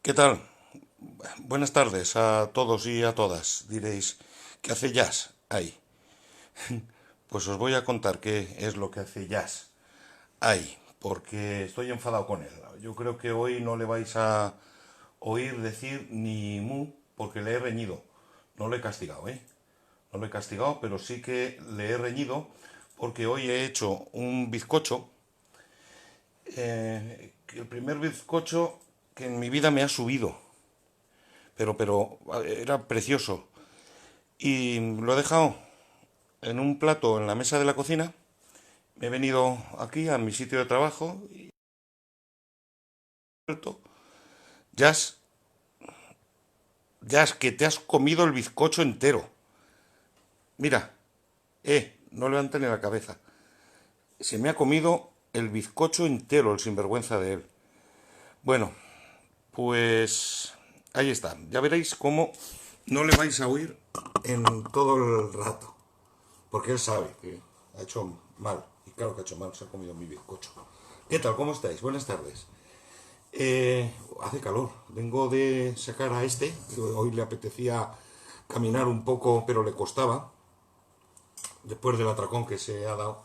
¿Qué tal? Buenas tardes a todos y a todas. Diréis, ¿qué hace Jazz ahí? Pues os voy a contar qué es lo que hace Jazz ahí, porque estoy enfadado con él. Yo creo que hoy no le vais a oír decir ni mu, porque le he reñido. No lo he castigado, ¿eh? No lo he castigado, pero sí que le he reñido porque hoy he hecho un bizcocho, el primer bizcocho que en mi vida me ha subido, pero era precioso. Y lo he dejado en un plato en la mesa de la cocina. Me he venido aquí a mi sitio de trabajo y he vuelto. Jazz, Jazz, que te has comido el bizcocho entero. Mira, no levanten ni la cabeza. Se me ha comido el bizcocho entero, el sinvergüenza de él. Bueno, pues ahí está. Ya veréis cómo no le vais a oír en todo el rato. Porque él sabe que ha hecho mal. Y claro que ha hecho mal, se ha comido mi bizcocho. ¿Qué tal? ¿Cómo estáis? Buenas tardes. Hace calor. Vengo de sacar a este, que hoy le apetecía caminar un poco, pero le costaba, después del atracón que se ha dado.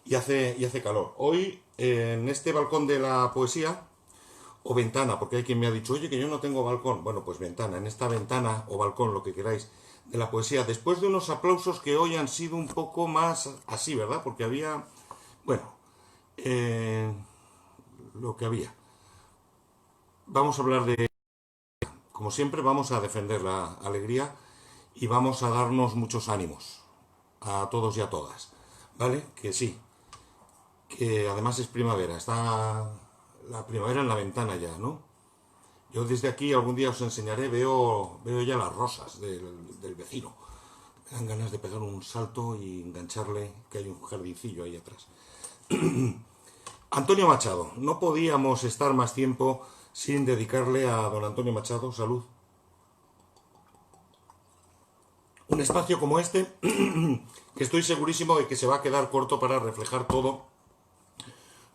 Y hace calor. Hoy, en este balcón de la poesía, o ventana, porque hay quien me ha dicho, oye, que yo no tengo balcón. Bueno, pues ventana. En esta ventana o balcón, lo que queráis, de la poesía, después de unos aplausos que hoy han sido un poco más así, ¿verdad? Porque había, bueno, eh, lo que había. Vamos a hablar de, como siempre, vamos a defender la alegría y vamos a darnos muchos ánimos a todos y a todas. ¿Vale? Que sí, que además es primavera, está la primavera en la ventana ya, ¿no? Yo desde aquí algún día os enseñaré, veo ya las rosas del vecino. Me dan ganas de pegar un salto y engancharle, que hay un jardincillo ahí atrás. Antonio Machado, no podíamos estar más tiempo sin dedicarle a don Antonio Machado, salud, un espacio como este, que estoy segurísimo de que se va a quedar corto para reflejar todo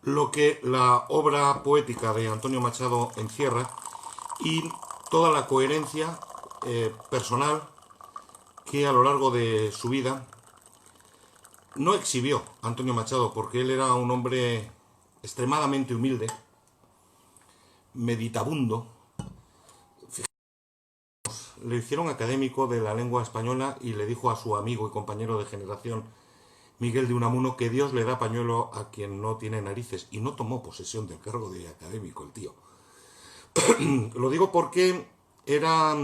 lo que la obra poética de Antonio Machado encierra y toda la coherencia personal que a lo largo de su vida no exhibió Antonio Machado, porque él era un hombre extremadamente humilde, meditabundo. Le hicieron académico de la lengua española y le dijo a su amigo y compañero de generación Miguel de Unamuno que Dios le da pañuelo a quien no tiene narices, y no tomó posesión del cargo de académico el tío. Lo digo porque era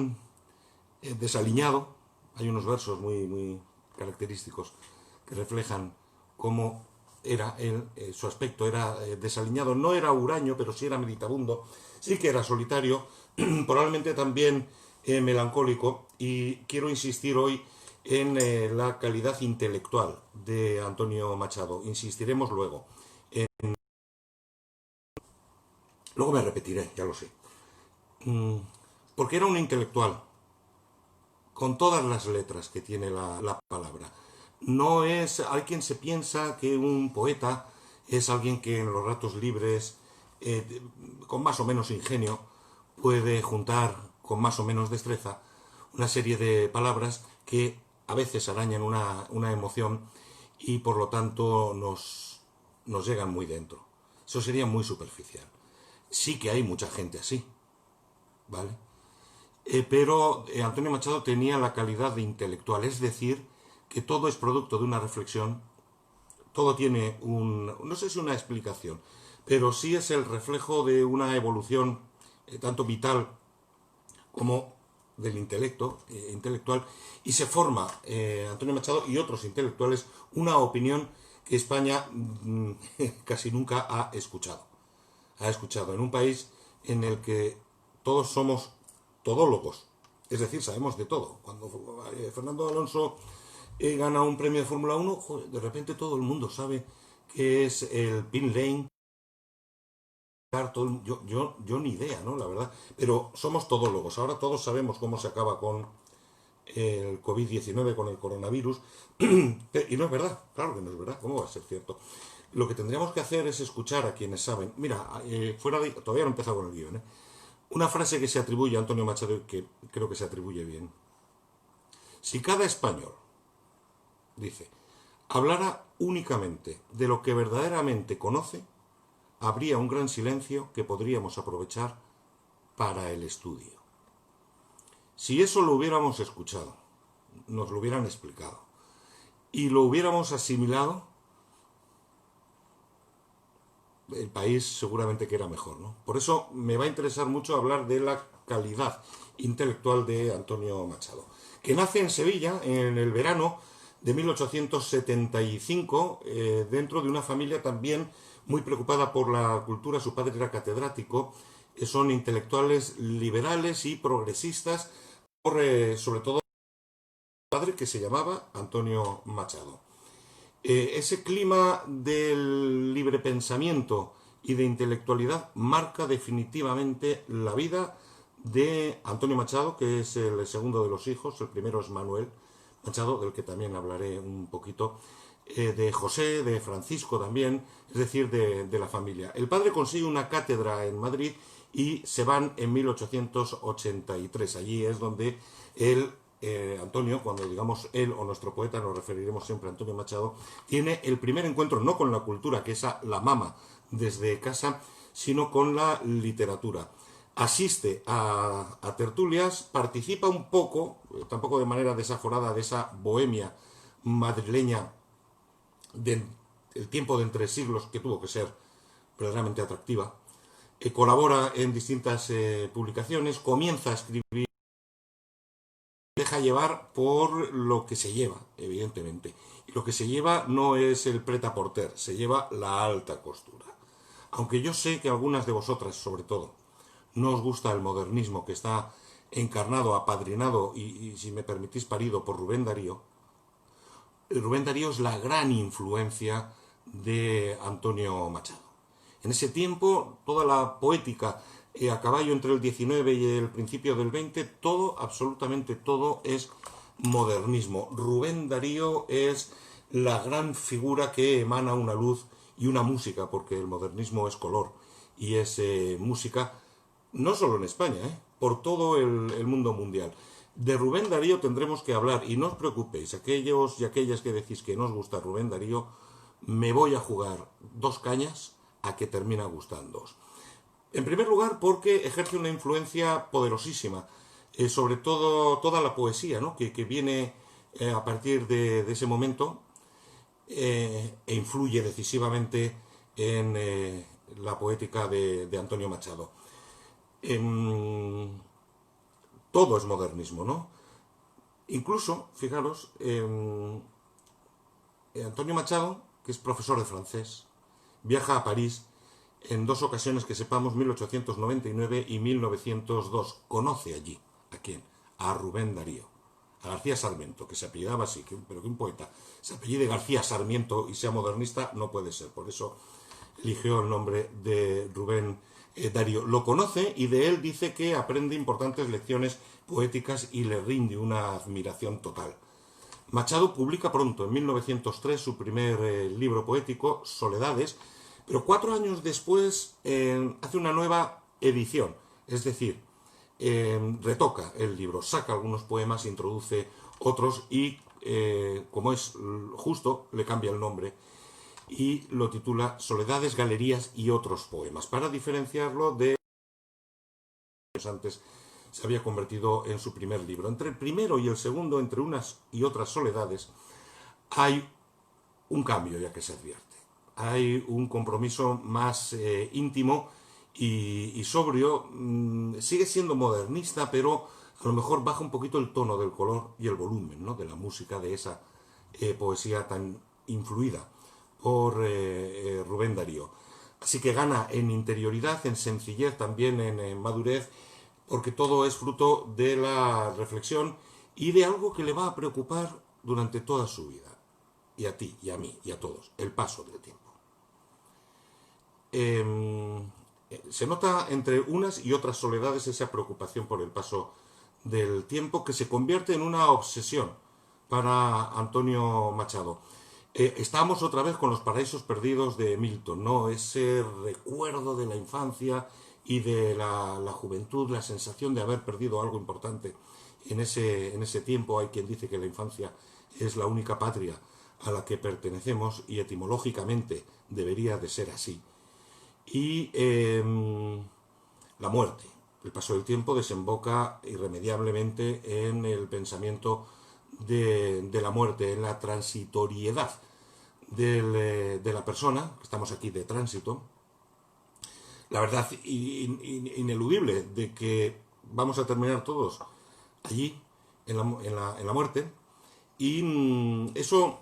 desaliñado. Hay unos versos muy característicos que reflejan cómo era él, su aspecto era desaliñado. No era huraño, pero sí era meditabundo, sí que era solitario, probablemente también melancólico, y quiero insistir hoy en la calidad intelectual de Antonio Machado. Insistiremos luego. Luego me repetiré, ya lo sé. Porque era un intelectual, con todas las letras que tiene la palabra. No es, hay quien se piensa que un poeta es alguien que en los ratos libres, con más o menos ingenio, puede juntar con más o menos destreza una serie de palabras que a veces arañan una emoción y por lo tanto nos llegan muy dentro. Eso sería muy superficial. Sí que hay mucha gente así, ¿vale? Pero Antonio Machado tenía la calidad de intelectual, es decir, que todo es producto de una reflexión, todo tiene no sé si una explicación, pero sí es el reflejo de una evolución tanto vital como del intelectual, y se forma Antonio Machado y otros intelectuales una opinión que España casi nunca ha escuchado en un país en el que todos somos todólogos, es decir, sabemos de todo. Cuando Fernando Alonso gana un premio de Fórmula 1, joder, de repente todo el mundo sabe que es el pin lane. Yo ni idea, ¿no? La verdad. Pero somos todólogos. Ahora todos sabemos cómo se acaba con el COVID-19, con el coronavirus. Y no es verdad, claro que no es verdad. ¿Cómo va a ser cierto? Lo que tendríamos que hacer es escuchar a quienes saben. Mira, todavía no he empezado con el guión, ¿eh? Una frase que se atribuye a Antonio Machado y que creo que se atribuye bien. Si cada español, dice, hablara únicamente de lo que verdaderamente conoce, habría un gran silencio que podríamos aprovechar para el estudio. Si eso lo hubiéramos escuchado, nos lo hubieran explicado y lo hubiéramos asimilado, el país seguramente que era mejor, ¿no? Por eso me va a interesar mucho hablar de la calidad intelectual de Antonio Machado, que nace en Sevilla en el verano de 1875, dentro de una familia también muy preocupada por la cultura. Su padre era catedrático, son intelectuales liberales y progresistas, sobre todo su padre, que se llamaba Antonio Machado. Ese clima del libre pensamiento y de intelectualidad marca definitivamente la vida de Antonio Machado, que es el segundo de los hijos. El primero es Manuel Machado, del que también hablaré un poquito, de José, de Francisco también, es decir, de la familia. El padre consigue una cátedra en Madrid y se van en 1883. Allí es donde él, Antonio, cuando digamos él o nuestro poeta, nos referiremos siempre a Antonio Machado, tiene el primer encuentro no con la cultura, que esa la mama desde casa, sino con la literatura. Asiste a tertulias, participa un poco, tampoco de manera desaforada, de esa bohemia madrileña del tiempo de entre siglos, que tuvo que ser verdaderamente atractiva. Colabora en distintas publicaciones, comienza a escribir, deja llevar por lo que se lleva, evidentemente. Y lo que se lleva no es el prêt-à-porter, se lleva la alta costura. Aunque yo sé que algunas de vosotras, sobre todo, no os gusta el modernismo que está encarnado, apadrinado y si me permitís, parido por Rubén Darío. Rubén Darío es la gran influencia de Antonio Machado. En ese tiempo, toda la poética a caballo entre el 19 y el principio del 20, todo, absolutamente todo, es modernismo. Rubén Darío es la gran figura que emana una luz y una música, porque el modernismo es color y es música, no solo en España, por todo el mundo mundial. De Rubén Darío tendremos que hablar, y no os preocupéis, aquellos y aquellas que decís que no os gusta Rubén Darío, me voy a jugar 2 cañas a que termina gustándoos. En primer lugar, porque ejerce una influencia poderosísima, sobre todo toda la poesía, ¿no? que viene a partir de ese momento, e influye decisivamente en la poética de Antonio Machado. Todo es modernismo, ¿no? Incluso, fijaros, Antonio Machado, que es profesor de francés, viaja a París en 2 ocasiones que sepamos, 1899 y 1902. Conoce allí, ¿a quién? A Rubén Darío, a García Sarmiento, que se apellidaba así, pero que un poeta se apellide García Sarmiento y sea modernista no puede ser. Por eso eligió el nombre de Rubén Darío. Lo conoce y de él dice que aprende importantes lecciones poéticas y le rinde una admiración total. Machado publica pronto, en 1903, su primer libro poético, Soledades, pero 4 años después hace una nueva edición, es decir, retoca el libro, saca algunos poemas, introduce otros y, como es justo, le cambia el nombre y lo titula Soledades, Galerías y otros poemas, para diferenciarlo de antes se había convertido en su primer libro. Entre el primero y el segundo, entre unas y otras soledades, hay un cambio ya que se advierte. Hay un compromiso más íntimo y sobrio. Sigue siendo modernista, pero a lo mejor baja un poquito el tono del color y el volumen, ¿no? de la música, de esa poesía tan influida por Rubén Darío. Así que gana en interioridad, en sencillez, también en madurez, porque todo es fruto de la reflexión y de algo que le va a preocupar durante toda su vida. Y a ti, y a mí, y a todos, el paso del tiempo. Se nota entre unas y otras soledades esa preocupación por el paso del tiempo, que se convierte en una obsesión para Antonio Machado. Estamos otra vez con los paraísos perdidos de Milton, ¿no? Ese recuerdo de la infancia y de la juventud, la sensación de haber perdido algo importante en ese tiempo. Hay quien dice que la infancia es la única patria a la que pertenecemos y etimológicamente debería de ser así. Y la muerte. El paso del tiempo desemboca irremediablemente en el pensamiento de la muerte, en la transitoriedad de la persona. Estamos aquí de tránsito. La verdad ineludible de que vamos a terminar todos allí, en la muerte, y eso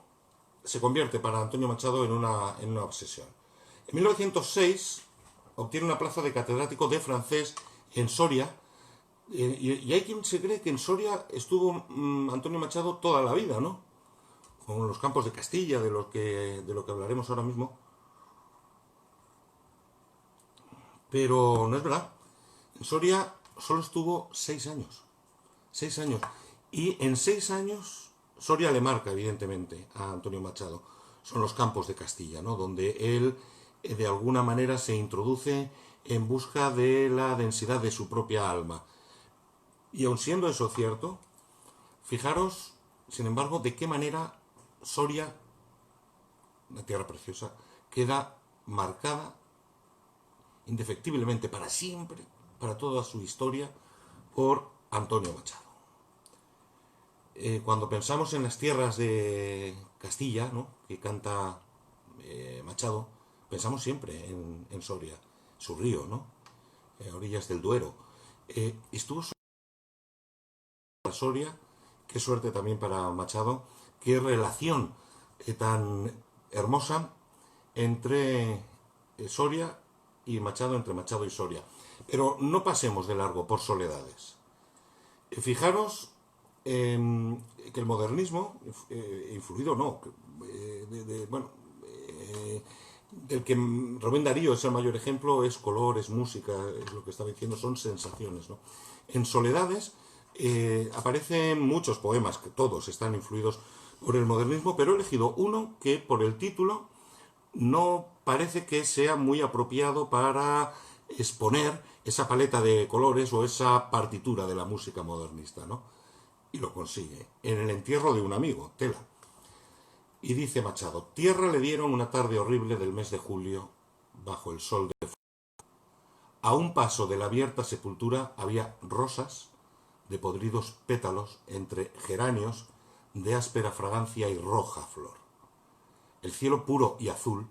se convierte para Antonio Machado en una obsesión. En 1906 obtiene una plaza de catedrático de francés en Soria, y hay quien se cree que en Soria estuvo Antonio Machado toda la vida, ¿no? Con los campos de Castilla, de lo que hablaremos ahora mismo. Pero no es verdad. En Soria solo estuvo 6 años. 6 años. Y en 6 años Soria le marca, evidentemente, a Antonio Machado. Son los campos de Castilla, ¿no? Donde él, de alguna manera, se introduce en busca de la densidad de su propia alma. Y aun siendo eso cierto, fijaros, sin embargo, de qué manera Soria, una tierra preciosa, queda marcada indefectiblemente para siempre, para toda su historia, por Antonio Machado. Cuando pensamos en las tierras de Castilla, ¿no?, que canta Machado, pensamos siempre en Soria, su río, ¿no?, a orillas del Duero. Estuvo Soria, qué suerte también para Machado, qué relación tan hermosa entre Soria y Machado, entre Machado y Soria. Pero no pasemos de largo por soledades. Fijaros que el modernismo, influido no, del que Rubén Darío es el mayor ejemplo, es color, es música, es lo que estaba diciendo, son sensaciones, ¿no? En Soledades aparecen muchos poemas, que todos están influidos por el modernismo, pero he elegido uno que por el título no parece que sea muy apropiado para exponer esa paleta de colores o esa partitura de la música modernista, ¿no? Y lo consigue. En el entierro de un amigo, Tela. Y dice Machado: tierra le dieron una tarde horrible del mes de julio, bajo el sol de fuego. A un paso de la abierta sepultura había rosas de podridos pétalos entre geranios de áspera fragancia y roja flor. El cielo puro y azul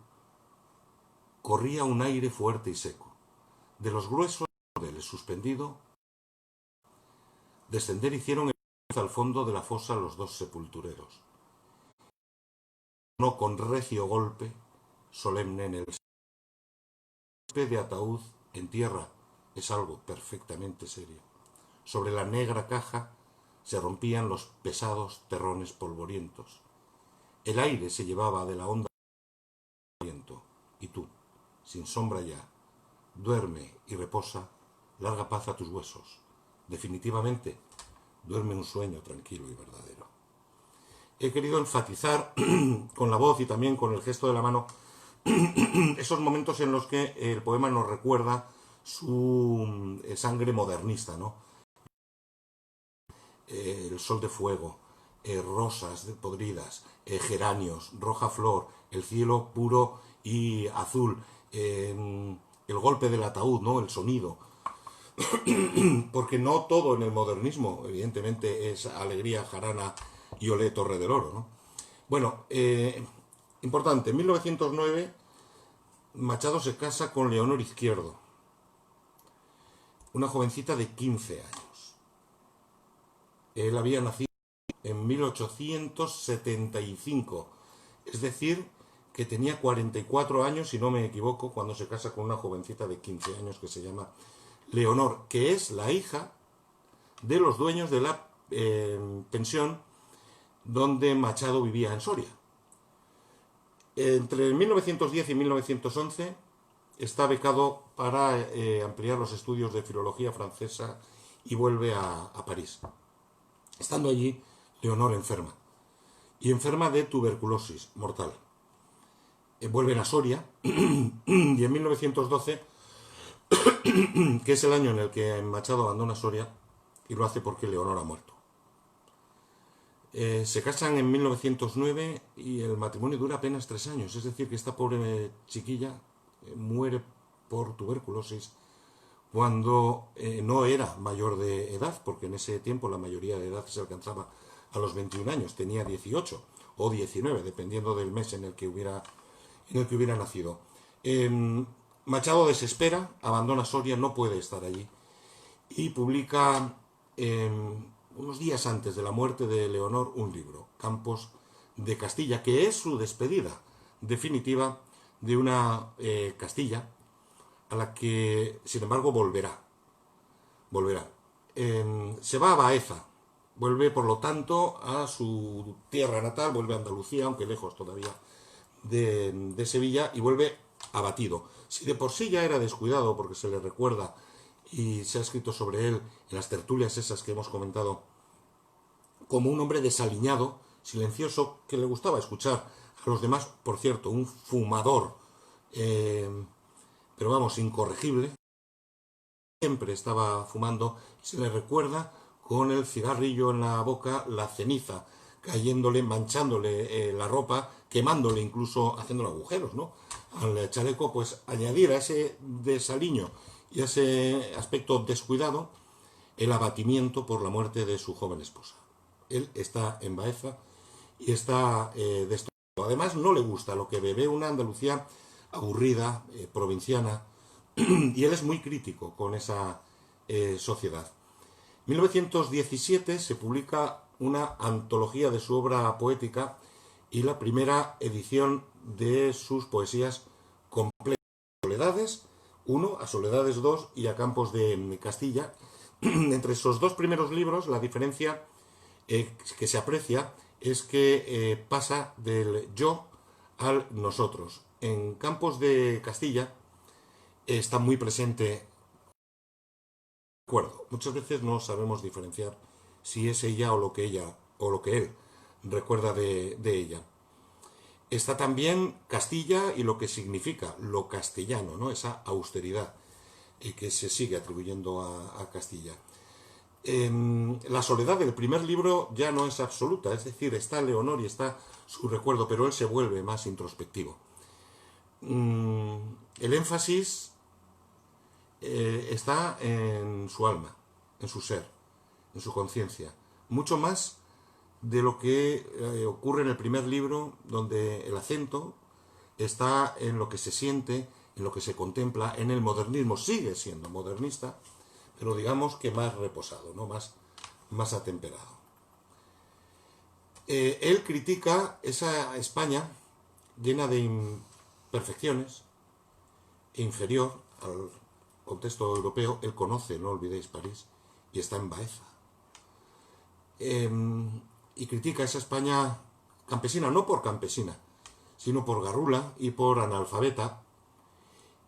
corría un aire fuerte y seco. De los gruesos cordeles suspendido, descender hicieron al fondo de la fosa los dos sepultureros. No con recio golpe, solemne en el golpe de ataúd en tierra es algo perfectamente serio. Sobre la negra caja se rompían los pesados terrones polvorientos. El aire se llevaba de la onda viento, y tú, sin sombra ya, duerme y reposa, larga paz a tus huesos. Definitivamente, duerme un sueño tranquilo y verdadero. He querido enfatizar con la voz y también con el gesto de la mano esos momentos en los que el poema nos recuerda su sangre modernista, ¿no? El sol de fuego, rosas podridas, geranios, roja flor, el cielo puro y azul, el golpe del ataúd, ¿no?, el sonido. Porque no todo en el modernismo, evidentemente, es alegría, jarana y olé torre del oro, ¿no? Bueno, importante, en 1909 Machado se casa con Leonor Izquierdo, una jovencita de 15 años. Él había nacido en 1875, es decir, que tenía 44 años, si no me equivoco, cuando se casa con una jovencita de 15 años que se llama Leonor, que es la hija de los dueños de la pensión donde Machado vivía en Soria. Entre 1910 y 1911 está becado para ampliar los estudios de filología francesa y vuelve a París. Estando allí, Leonor enferma, y enferma de tuberculosis mortal. Vuelven a Soria y en 1912 que es el año en el que Machado abandona Soria y lo hace porque Leonor ha muerto. Se casan en 1909 y el matrimonio dura apenas 3 años, es decir, que esta pobre chiquilla muere por tuberculosis cuando no era mayor de edad, porque en ese tiempo la mayoría de edad se alcanzaba a los 21 años, tenía 18 o 19, dependiendo del mes en el que hubiera nacido. Machado desespera, abandona Soria, no puede estar allí y publica unos días antes de la muerte de Leonor un libro, Campos de Castilla, que es su despedida definitiva de una Castilla a la que, sin embargo, volverá. Se va a Baeza, vuelve, por lo tanto, a su tierra natal, vuelve a Andalucía, aunque lejos todavía de Sevilla, y vuelve abatido. Si de por sí ya era descuidado, porque se le recuerda y se ha escrito sobre él en las tertulias esas que hemos comentado, como un hombre desaliñado, silencioso, que le gustaba escuchar a los demás, por cierto, un fumador, pero vamos, incorregible, siempre estaba fumando, se le recuerda con el cigarrillo en la boca, la ceniza cayéndole, manchándole la ropa, quemándole, incluso haciéndole agujeros, ¿no?, al chaleco. Pues añadir a ese desaliño y a ese aspecto descuidado el abatimiento por la muerte de su joven esposa. Él está en Baeza y está destrozado. Además, no le gusta lo que ve una Andalucía aburrida, provinciana, y él es muy crítico con esa sociedad. En 1917 se publica una antología de su obra poética y la primera edición de sus poesías completas. Soledades 1, a Soledades 2 y a Campos de Castilla. Entre esos dos primeros libros, la diferencia que se aprecia es que pasa del yo al nosotros. En Campos de Castilla está muy presente. Recuerdo. Muchas veces no sabemos diferenciar si es ella o lo que él recuerda de ella. Está también Castilla y lo que significa lo castellano, ¿no?, esa austeridad que se sigue atribuyendo a Castilla. La soledad del primer libro ya no es absoluta, es decir, está Leonor y está su recuerdo, pero él se vuelve más introspectivo. El énfasis está en su alma, en su ser, en su conciencia, mucho más de lo que ocurre en el primer libro, donde el acento está en lo que se siente, en lo que se contempla, en el modernismo. Sigue siendo modernista, pero digamos que más reposado, ¿no?, más atemperado. Él critica esa España llena de imperfecciones, inferior al contexto europeo. Él conoce, no olvidéis, París, y está en Baeza. Y critica esa España campesina, no por campesina, sino por garrula y por analfabeta,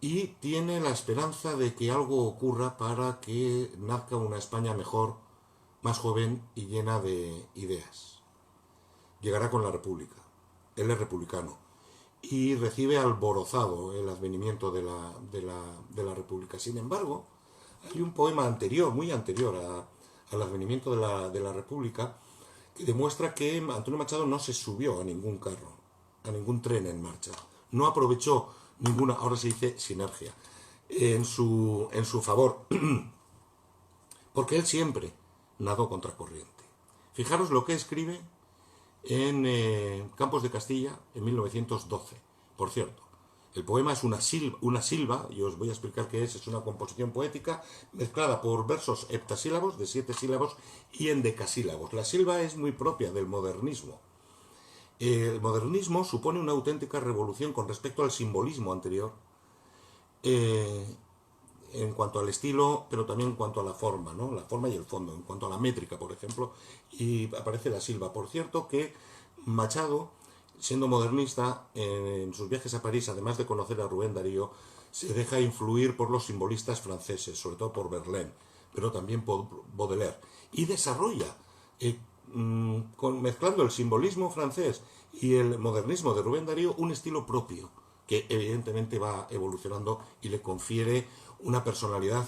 y tiene la esperanza de que algo ocurra para que nazca una España mejor, más joven y llena de ideas. Llegará con la República. Él es republicano y recibe alborozado el advenimiento de la República. Sin embargo, hay un poema anterior, muy anterior al advenimiento de la República, que demuestra que Antonio Machado no se subió a ningún carro, a ningún tren en marcha. No aprovechó ninguna, ahora se dice, sinergia en su favor, porque él siempre nadó contracorriente. Fijaros lo que escribe en Campos de Castilla en 1912. Por cierto, el poema es una silva, y os voy a explicar qué es una composición poética mezclada por versos heptasílabos de 7 sílabos y endecasílabos. La silva es muy propia del modernismo. El modernismo supone una auténtica revolución con respecto al simbolismo anterior, en cuanto al estilo, pero también en cuanto a la forma, ¿no?, la forma y el fondo, en cuanto a la métrica, por ejemplo, y aparece la silva. Por cierto, que Machado, siendo modernista, en sus viajes a París, además de conocer a Rubén Darío, se deja influir por los simbolistas franceses, sobre todo por Verlaine, pero también por Baudelaire, y desarrolla, mezclando el simbolismo francés y el modernismo de Rubén Darío, un estilo propio, que evidentemente va evolucionando y le confiere una personalidad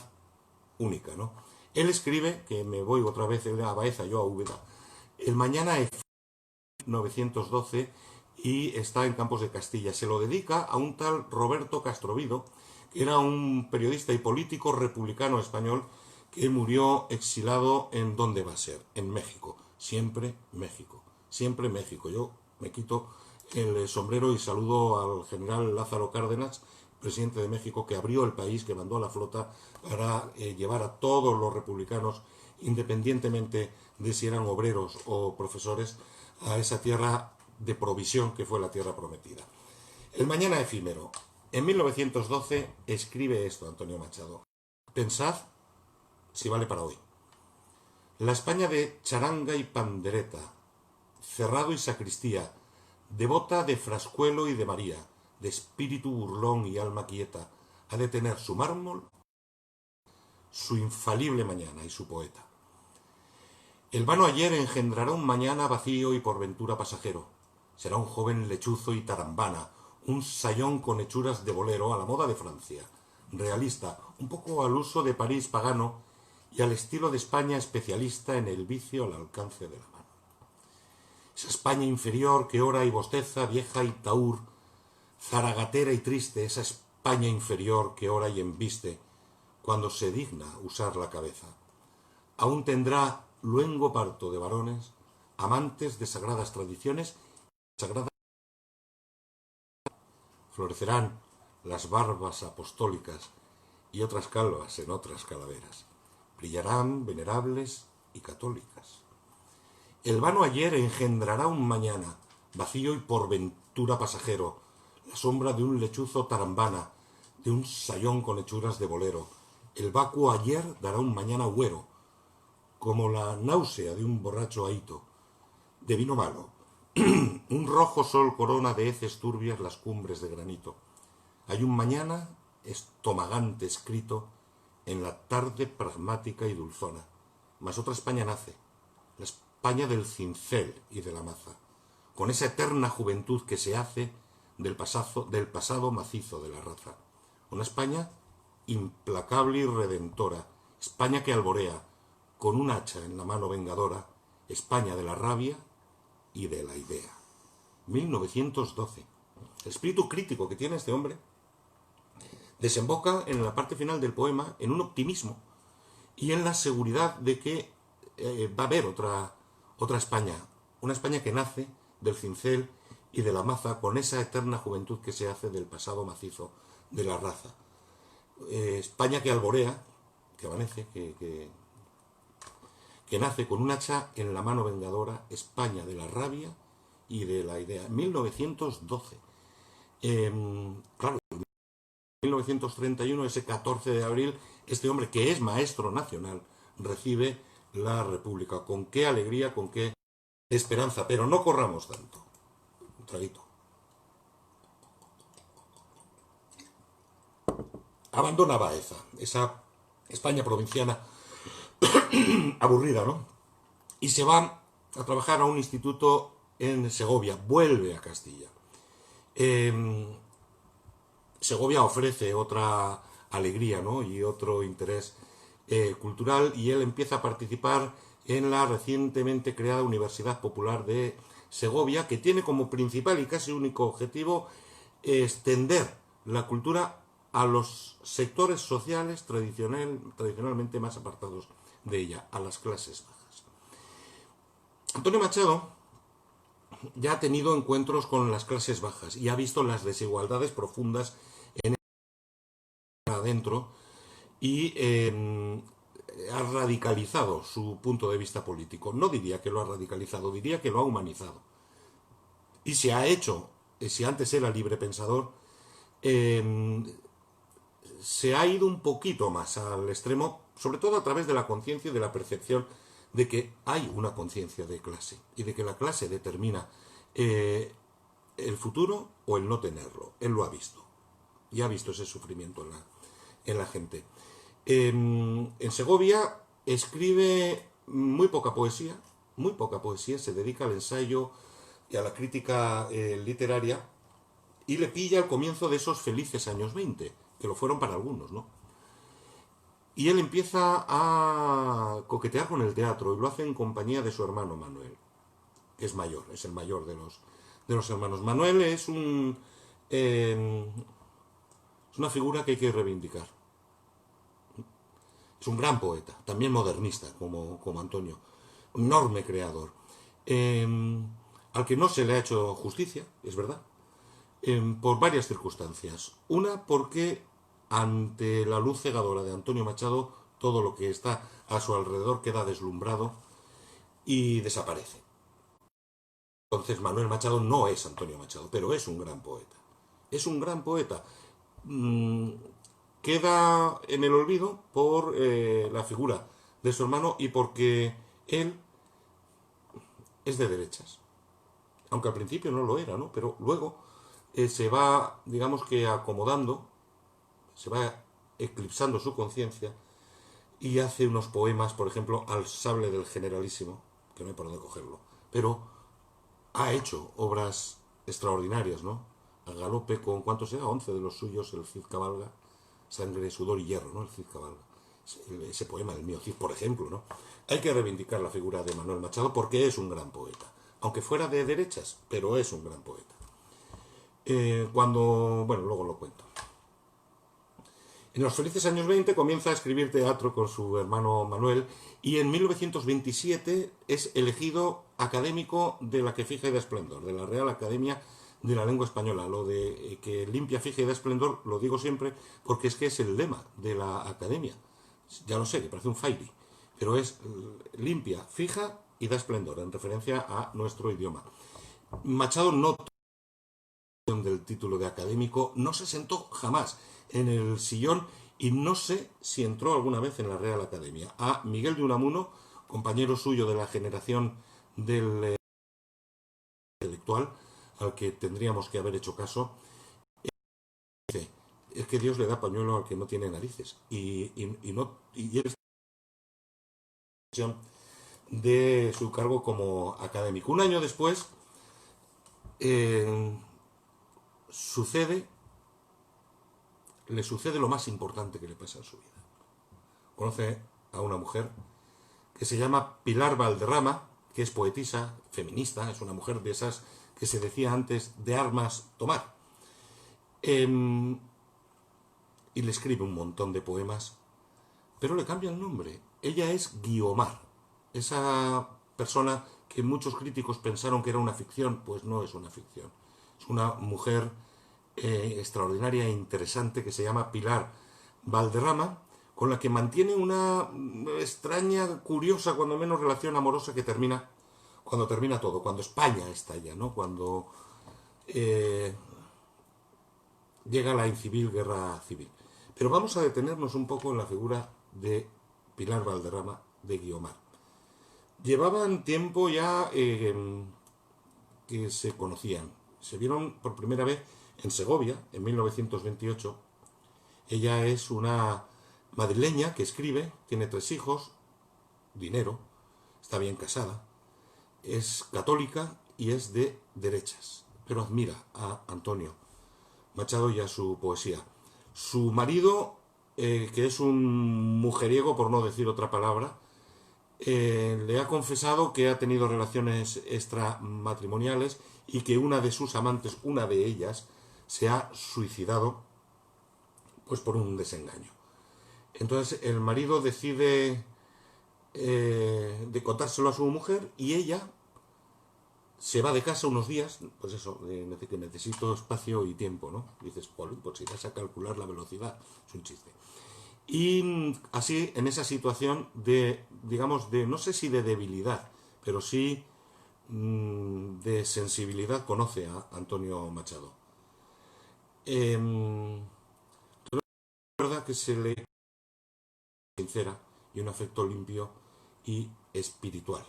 única, ¿no? Él escribe, que me voy otra vez a Baeza, yo a Úbeda, el Mañana es 1912 y está en Campos de Castilla. Se lo dedica a un tal Roberto Castrovido, que era un periodista y político republicano español que murió exilado en ¿dónde va a ser? En México. Siempre México. Siempre México. Yo me quito el sombrero y saludo al general Lázaro Cárdenas, presidente de México, que abrió el país, que mandó a la flota para llevar a todos los republicanos, independientemente de si eran obreros o profesores, a esa tierra de provisión que fue la tierra prometida. El Mañana efímero. En 1912 escribe esto Antonio Machado. Pensad si vale para hoy. La España de charanga y pandereta, cerrado y sacristía, devota de Frascuelo y de María, de espíritu burlón y alma quieta, ha de tener su mármol, su infalible mañana y su poeta. El vano ayer engendrará un mañana vacío y por ventura pasajero. Será un joven lechuzo y tarambana, un sayón con hechuras de bolero a la moda de Francia, realista, un poco al uso de París pagano y al estilo de España especialista en el vicio al alcance de la mano. Esa España inferior que ora y bosteza, vieja y taur, zaragatera y triste, esa España inferior que ora y embiste cuando se digna usar la cabeza. Aún tendrá luengo parto de varones, amantes de sagradas tradiciones, sagradas florecerán las barbas apostólicas y otras calvas en otras calaveras. Brillarán venerables y católicas. El vano ayer engendrará un mañana, vacío y por ventura pasajero, la sombra de un lechuzo tarambana, de un sayón con hechuras de bolero. El vacuo ayer dará un mañana güero, como la náusea de un borracho ahito, de vino malo. Un rojo sol corona de heces turbias las cumbres de granito. Hay un mañana estomagante escrito en la tarde pragmática y dulzona. Mas otra España nace, la España del cincel y de la maza, con esa eterna juventud que se hace del pasado macizo de la raza. Una España implacable y redentora, España que alborea, con un hacha en la mano vengadora, España de la rabia y de la idea. 1912. El espíritu crítico que tiene este hombre desemboca en la parte final del poema en un optimismo y en la seguridad de que va a haber otra España, una España que nace del cincel y de la maza con esa eterna juventud que se hace del pasado macizo de la raza. España que alborea, que amanece, que nace con un hacha en la mano vengadora, España de la rabia y de la idea. 1912. Claro, 1931, ese 14 de abril, este hombre que es maestro nacional recibe la República. Con qué alegría, con qué esperanza, pero no corramos tanto. Un traguito. Abandona Baeza, esa España provinciana aburrida, ¿no? Y se va a trabajar a un instituto en Segovia, vuelve a Castilla. Segovia ofrece otra alegría, ¿no? Y otro interés cultural, y él empieza a participar en la recientemente creada Universidad Popular de Segovia, que tiene como principal y casi único objetivo extender la cultura a los sectores sociales tradicionalmente más apartados de ella, a las clases bajas. Antonio Machado ya ha tenido encuentros con las clases bajas y ha visto las desigualdades profundas en adentro y ha radicalizado su punto de vista político. No diría que lo ha radicalizado, diría que lo ha humanizado. Y se ha hecho, si antes era libre pensador, se ha ido un poquito más al extremo, sobre todo a través de la conciencia y de la percepción de que hay una conciencia de clase y de que la clase determina el futuro o el no tenerlo. Él lo ha visto y ha visto ese sufrimiento en la gente. En Segovia escribe muy poca poesía, se dedica al ensayo y a la crítica literaria, y le pilla al comienzo de esos felices años 20, que lo fueron para algunos, ¿no? Y él empieza a coquetear con el teatro y lo hace en compañía de su hermano Manuel, que es mayor, es el mayor de los hermanos. Manuel eh, es una figura que hay que reivindicar. Es un gran poeta, también modernista, como Antonio. Un enorme creador. Eh, Al que no se le ha hecho justicia, es verdad, por varias circunstancias. Una, porque ante la luz cegadora de Antonio Machado, todo lo que está a su alrededor queda deslumbrado y desaparece. Entonces Manuel Machado no es Antonio Machado, pero es un gran poeta. Es un gran poeta. Mm, Queda en el olvido por la figura de su hermano y porque él es de derechas. Aunque al principio no lo era, ¿no? Pero luego se va, digamos que acomodando, se va eclipsando su conciencia y hace unos poemas, por ejemplo, al sable del generalísimo, que no hay por dónde cogerlo, pero ha hecho obras extraordinarias, ¿no? Al galope con, ¿cuántos era? 11 de los suyos, el Cid cabalga, sangre, sudor y hierro, ¿no? El Cid cabalga. Ese poema del mío Cid, por ejemplo, ¿no? Hay que reivindicar la figura de Manuel Machado porque es un gran poeta. Aunque fuera de derechas, pero es un gran poeta. Bueno, luego lo cuento. En los felices años 20 comienza a escribir teatro con su hermano Manuel y en 1927 es elegido académico de la que fija y da esplendor, de la Real Academia de la Lengua Española. Lo de que limpia, fija y da esplendor lo digo siempre porque es que es el lema de la academia. Ya lo sé, que parece un fairi, pero es limpia, fija y da esplendor, en referencia a nuestro idioma. Machado no del título de académico, no se sentó jamás en el sillón y no sé si entró alguna vez en la Real Academia. A Miguel de Unamuno, compañero suyo de la generación del intelectual, al que tendríamos que haber hecho caso, dice, es que Dios le da pañuelo al que no tiene narices. Y él de su cargo como académico. Un año después eh, sucede le sucede lo más importante que le pasa en su vida. Conoce a una mujer que se llama Pilar Valderrama, que es poetisa, feminista, es una mujer de esas que se decía antes de armas tomar. Eh, y le escribe un montón de poemas, pero le cambia el nombre. Ella es Guiomar, esa persona que muchos críticos pensaron que era una ficción, pues no es una ficción. Es una mujer extraordinaria e interesante que se llama Pilar Valderrama, con la que mantiene una extraña, curiosa, cuando menos, relación amorosa que termina cuando termina todo, cuando España estalla, ¿no? Cuando eh, llega la incivil guerra civil. Pero vamos a detenernos un poco en la figura de Pilar Valderrama de Guiomar. Llevaban tiempo ya que se conocían. Se vieron por primera vez en Segovia, en 1928. Ella es una madrileña que escribe, tiene 3 hijos, dinero, está bien casada, es católica y es de derechas, pero admira a Antonio Machado y a su poesía. Su marido, que es un mujeriego, por no decir otra palabra, le ha confesado que ha tenido relaciones extramatrimoniales y que una de sus amantes, una de ellas, se ha suicidado pues por un desengaño. Entonces el marido decide de contárselo a su mujer y ella se va de casa unos días, pues eso, que necesito espacio y tiempo, ¿no? Y dices, pues si vas a calcular la velocidad, es un chiste. Y así, en esa situación de, digamos, de, no sé si de debilidad, pero sí de sensibilidad, conoce a Antonio Machado. Recuerda que se le sincera y un afecto limpio y espiritual.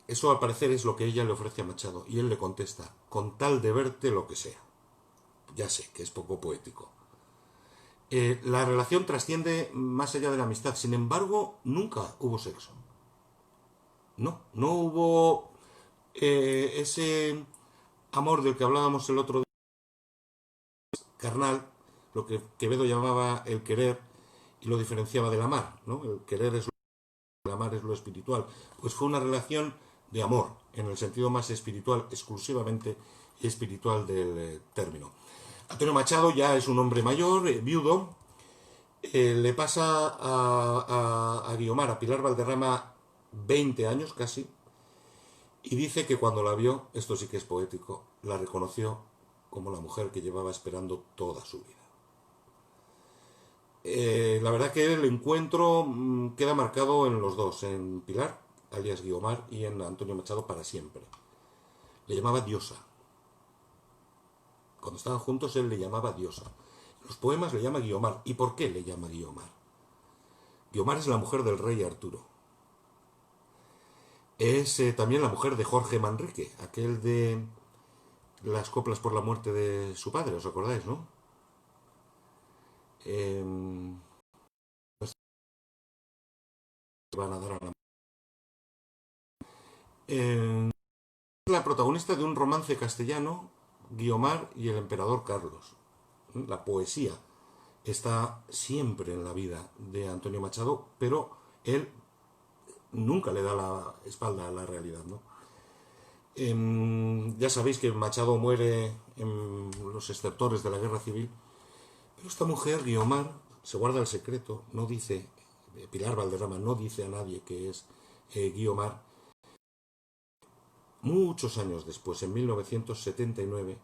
Eso al parecer es lo que ella le ofrece a Machado y él le contesta, con tal de verte lo que sea. Ya sé que es poco poético. La relación trasciende más allá de la amistad, sin embargo, nunca hubo sexo. No hubo ese amor del que hablábamos el otro día, carnal, lo que Quevedo llamaba el querer, y lo diferenciaba del amar, ¿no? El querer es el amar es lo espiritual. Pues fue una relación de amor, en el sentido más espiritual, exclusivamente espiritual del término. Antonio Machado ya es un hombre mayor, viudo, le pasa a Guiomar, a Pilar Valderrama, 20 años casi, y dice que cuando la vio, esto sí que es poético, la reconoció como la mujer que llevaba esperando toda su vida. La verdad que el encuentro queda marcado en los dos, en Pilar, alias Guiomar, y en Antonio Machado para siempre. Le llamaba diosa. Cuando estaban juntos él le llamaba diosa. En los poemas le llama Guiomar. ¿Y por qué le llama Guiomar? Guiomar es la mujer del rey Arturo. Es también la mujer de Jorge Manrique, aquel de las coplas por la muerte de su padre, ¿os acordáis, no? Van a dar a la... la protagonista de un romance castellano, Guiomar y el emperador Carlos. La poesía está siempre en la vida de Antonio Machado, pero él nunca le da la espalda a la realidad, ¿no? Ya sabéis que Machado muere en los estertores de la guerra civil, pero esta mujer, Guiomar, se guarda el secreto, no dice, Pilar Valderrama no dice a nadie que es Guiomar. Muchos años después, en 1979,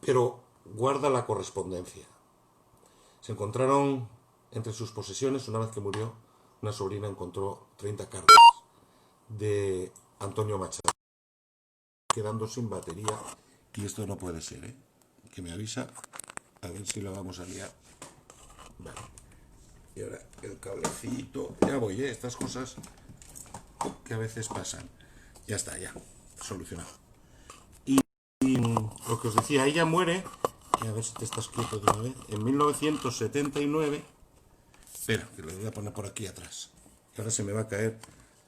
pero guarda la correspondencia. Se encontraron entre sus posesiones, una vez que murió, una sobrina encontró 30 cartas de Antonio Machado, quedando sin batería. Y esto no puede ser, ¿eh? Que me avisa, a ver si lo vamos a liar. Vale. Y ahora el cablecito. Ya voy, ¿eh? Estas cosas que a veces pasan. Ya está, ya. Solucionado. Y lo que os decía, ella muere, y a ver si te estás quieto de una vez, en 1979. Espera, que lo voy a poner por aquí atrás. Y ahora se me va a caer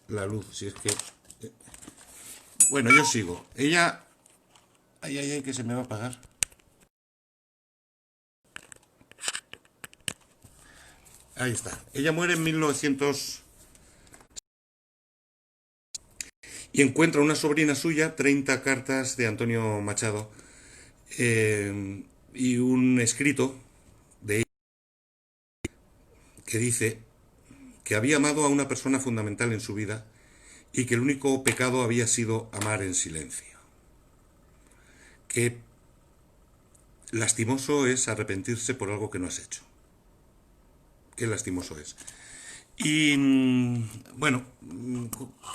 la luz, si es que... Bueno, yo sigo. Ella... Ay, que se me va a apagar. Ahí está. Ella muere en 1900... Y encuentra una sobrina suya, 30 cartas de Antonio Machado, y un escrito de ella que dice que había amado a una persona fundamental en su vida y que el único pecado había sido amar en silencio. Que lastimoso es arrepentirse por algo que no has hecho. Qué lastimoso es. Y bueno,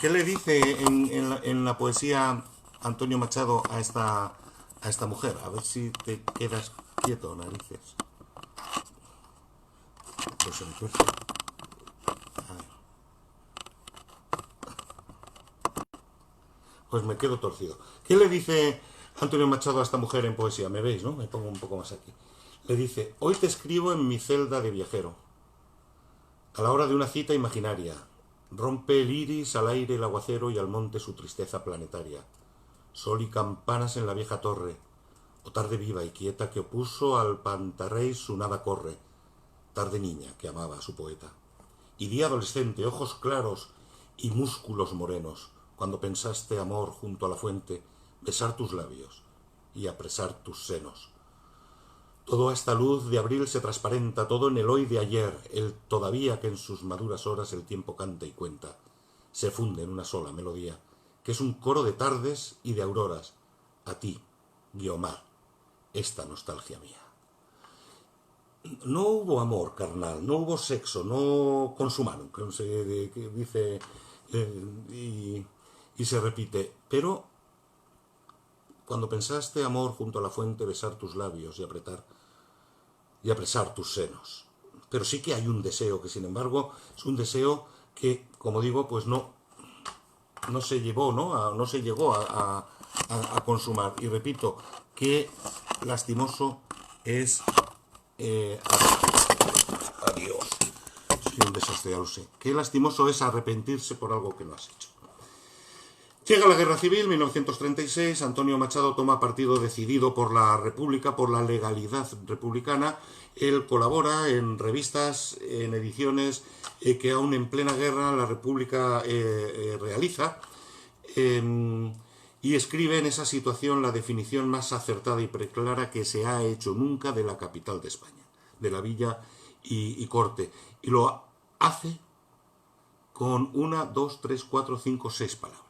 ¿qué le dice en la poesía Antonio Machado a esta mujer? A ver si te quedas quieto, narices. Pues se me tuerce. Pues me quedo torcido. ¿Qué le dice Antonio Machado a esta mujer en poesía? ¿Me veis, no? Me pongo un poco más aquí. Le dice: hoy te escribo en mi celda de viajero, a la hora de una cita imaginaria. Rompe el iris al aire el aguacero y al monte su tristeza planetaria. Sol y campanas en la vieja torre, o tarde viva y quieta que opuso al pantarrey su nada corre. Tarde niña que amaba a su poeta. Y día adolescente, ojos claros y músculos morenos, cuando pensaste, amor, junto a la fuente, besar tus labios y apresar tus senos. Todo a esta luz de abril se transparenta, todo en el hoy de ayer, el todavía que en sus maduras horas el tiempo canta y cuenta. Se funde en una sola melodía, que es un coro de tardes y de auroras. A ti, Guiomar, esta nostalgia mía. No hubo amor carnal, no hubo sexo, no consumaron, que dice y se repite, pero cuando pensaste, amor, junto a la fuente, besar tus labios y apresar tus senos. Pero sí que hay un deseo que, sin embargo, es un deseo que, como digo, pues no se llevó, no se llegó a consumar. Y repito, qué lastimoso es... adiós. Soy un desastre, ya lo sé. Qué lastimoso es arrepentirse por algo que no has hecho. Llega la Guerra Civil, 1936, Antonio Machado toma partido decidido por la República, por la legalidad republicana. Él colabora en revistas, en ediciones que aún en plena guerra la República realiza, y escribe en esa situación la definición más acertada y preclara que se ha hecho nunca de la capital de España, de la villa y corte. Y lo hace con 1, 2, 3, 4, 5, 6 palabras.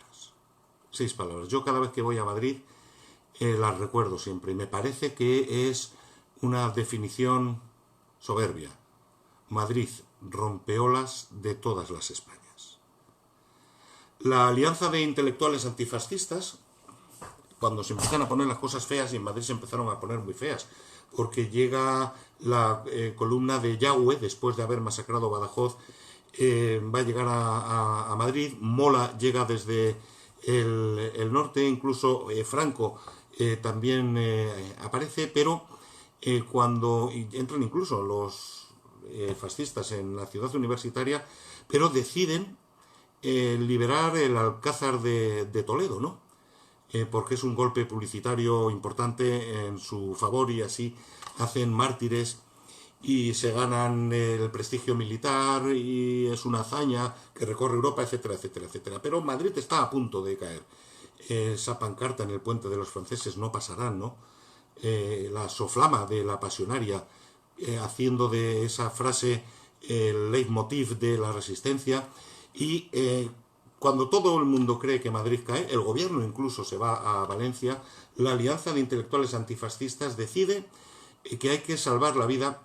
6 palabras. Yo cada vez que voy a Madrid las recuerdo siempre y me parece que es una definición soberbia. Madrid, rompeolas de todas las Españas. La alianza de intelectuales antifascistas, cuando se empiezan a poner las cosas feas, y en Madrid se empezaron a poner muy feas, porque llega la columna de Yagüe, después de haber masacrado Badajoz, va a llegar a Madrid. Mola llega desde el norte, incluso Franco también aparece, pero cuando entran incluso los fascistas en la ciudad universitaria, pero deciden liberar el Alcázar de Toledo, ¿no? Porque es un golpe publicitario importante en su favor y así hacen mártires y se ganan el prestigio militar y es una hazaña que recorre Europa, etcétera, etcétera, etcétera. Pero Madrid está a punto de caer. Esa pancarta en el puente de los franceses no pasarán, ¿no? La soflama de la pasionaria, haciendo de esa frase el leitmotiv de la resistencia. Y cuando todo el mundo cree que Madrid cae, el gobierno incluso se va a Valencia, la alianza de intelectuales antifascistas decide que hay que salvar la vida